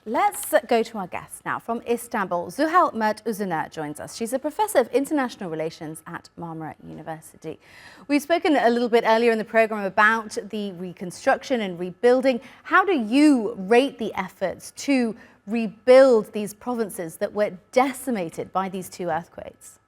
Let's go to our guest now from Istanbul. Zuhal Mert Uzuner joins us. She's a professor of international relations at Marmara University. We've spoken a little bit earlier in the programme about the reconstruction and rebuilding. How do you rate the efforts to rebuild these provinces that were decimated by these two earthquakes?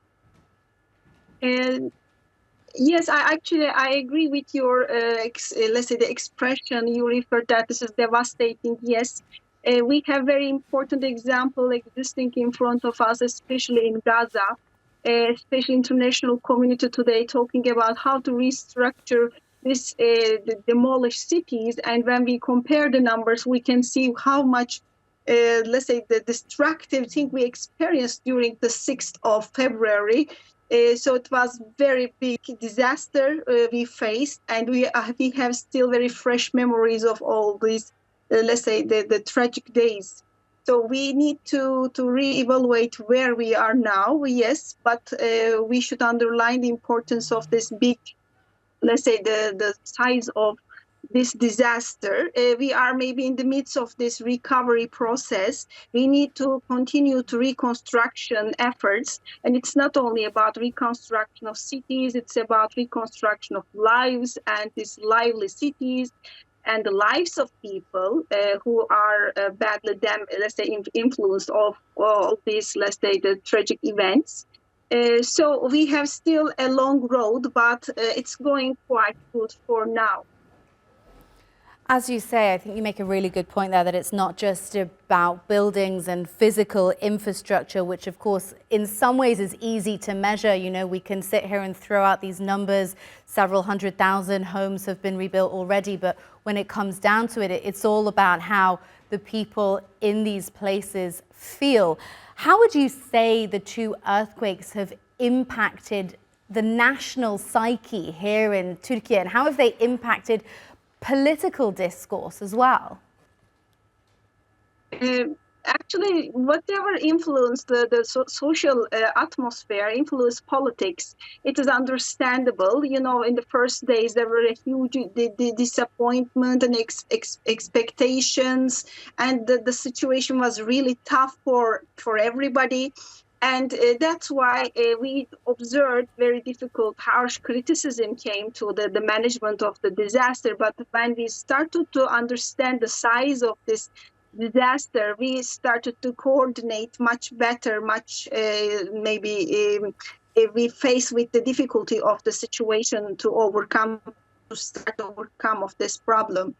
Yes, I agree with your, let's say, the expression you referred that this is devastating. Yes, we have very important example existing in front of us, especially in Gaza, especially international community today talking about how to restructure this the demolished cities. And when we compare the numbers, we can see how much, let's say, the destructive thing we experienced during the 6th of February. So it was very big disaster we faced, and we have still very fresh memories of all these, let's say, the tragic days. So we need to reevaluate where we are now, yes, but we should underline the importance of this big, let's say, the size of this disaster. We are maybe in the midst of this recovery process. We need to continue to reconstruction efforts. And it's not only about reconstruction of cities, it's about reconstruction of lives and these lively cities and the lives of people who are badly, let's say, influenced of all these, let's say, the tragic events. So we have still a long road, but it's going quite good for now. As you say, I think you make a really good point there that it's not just about buildings and physical infrastructure, which of course in some ways is easy to measure. You know, we can sit here and throw out these numbers. Several 100,000 homes have been rebuilt already. But when it comes down to it, it's all about how the people in these places feel. How would you say the two earthquakes have impacted the national psyche here in Türkiye, and how have they impacted political discourse as well? Actually, whatever influenced the social atmosphere, influenced politics, it is understandable. You know, in the first days, there were a huge disappointment and expectations, and the situation was really tough for everybody. And that's why we observed very difficult, harsh criticism came to the management of the disaster. But when we started to understand the size of this disaster, we started to coordinate much better, much we face with the difficulty of the situation to start overcome of this problem.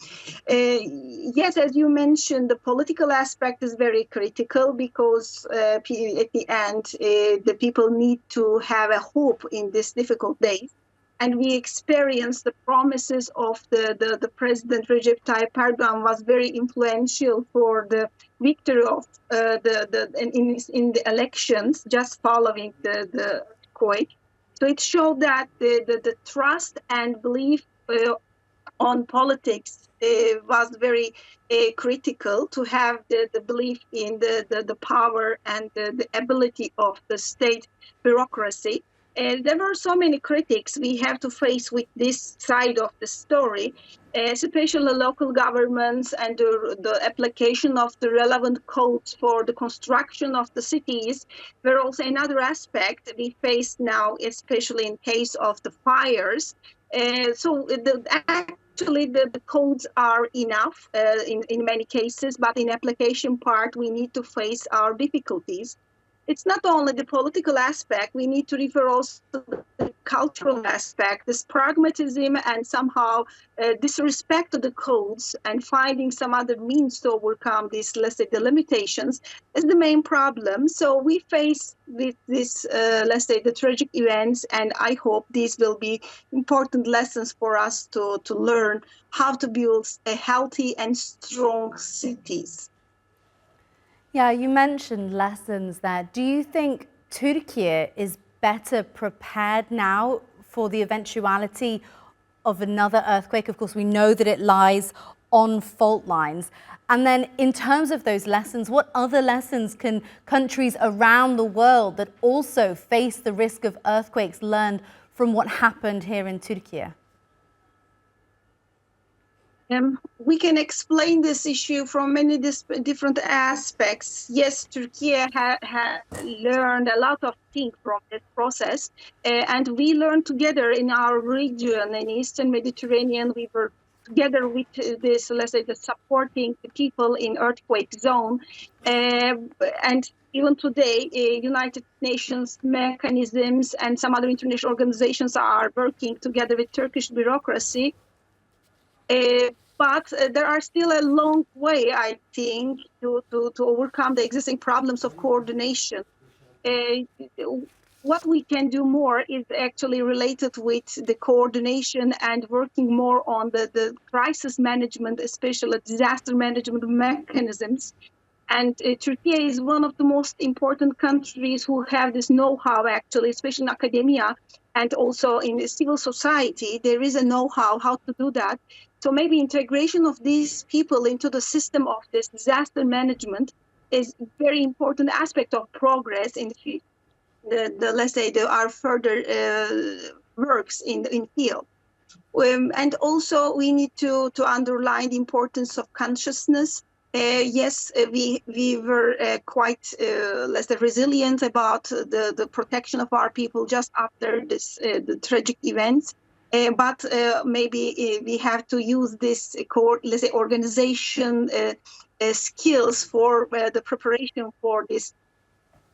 Yes, as you mentioned, the political aspect is very critical because at the end, the people need to have a hope in these difficult days. And we experienced the promises of the President Recep Tayyip Erdogan was very influential for the victory of in the elections just following the quake. So it showed that the trust and belief on politics was very critical to have the belief in the power and the ability of the state bureaucracy. There were so many critics we have to face with this side of the story, especially local governments and the application of the relevant codes for the construction of the cities. Were also another aspect we face now, especially in case of the fires. So actually the codes are enough in many cases, but in application part, we need to face our difficulties. It's not only the political aspect, we need to refer also to the cultural aspect, this pragmatism and somehow disrespect to the codes and finding some other means to overcome these, let's say, the limitations is the main problem. So we face with this, let's say, the tragic events, and I hope these will be important lessons for us to learn how to build a healthy and strong cities. Yeah, you mentioned lessons there. Do you think Türkiye is better prepared now for the eventuality of another earthquake? Of course, we know that it lies on fault lines. And then in terms of those lessons, what other lessons can countries around the world that also face the risk of earthquakes learn from what happened here in Türkiye? We can explain this issue from many different aspects. Yes, Turkey ha learned a lot of things from this process, and we learned together in our region, in Eastern Mediterranean. We were together with this, let's say, the supporting the people in earthquake zone, and even today, United Nations mechanisms and some other international organizations are working together with Turkish bureaucracy. But there are still a long way, I think, to overcome the existing problems of coordination. What we can do more is actually related with the coordination and working more on the crisis management, especially disaster management mechanisms. And Turkey is one of the most important countries who have this know-how, actually, especially in academia and also in the civil society. There is a know-how how to do that. So maybe integration of these people into the system of this disaster management is a very important aspect of progress in let's say, our further works in field. And also we need to underline the importance of consciousness. Yes, we were quite let's say resilient about the protection of our people just after this the tragic events. But maybe we have to use this let's say organization skills for the preparation for these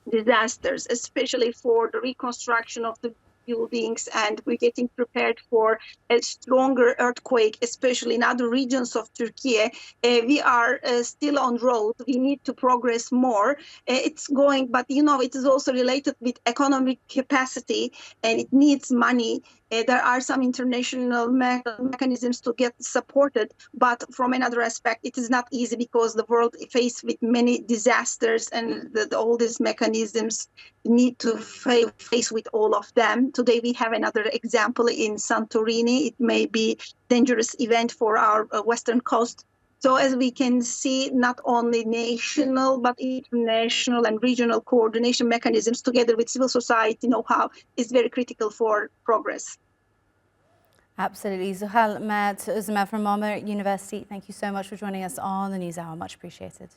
disasters, especially for the reconstruction of the buildings, and we're getting prepared for a stronger earthquake, especially in other regions of Turkey. We are still on road. We need to progress more. It's going, but it is also related with economic capacity, and it needs money. There are some international mechanisms to get supported, but from another aspect, it is not easy because the world is faced with many disasters, and all these mechanisms need to face with all of them. Today, we have another example in Santorini. It may be a dangerous event for our western coast. So as we can see, not only national, but international and regional coordination mechanisms together with civil society know-how is very critical for progress. Absolutely. Zuhal Mert Uzuner from Marmara University, thank you so much for joining us on the NewsHour. Much appreciated.